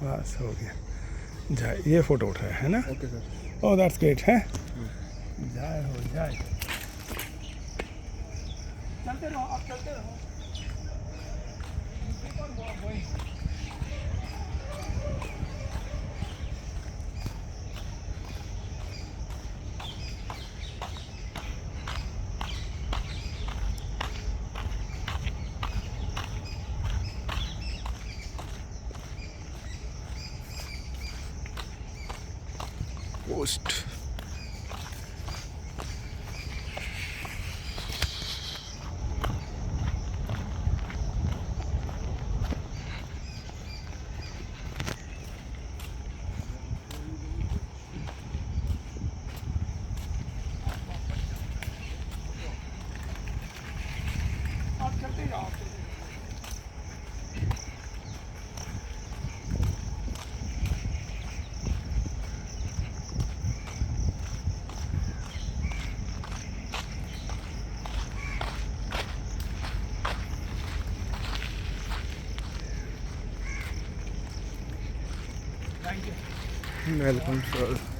बस हो गया। जय, ये फोटो उठाया है ना? Okay sir. Oh that's great है। जय हो जय। चलते रहो, आप चलते रहो। पोस्ट आप चलते जाओ। Welcome sir.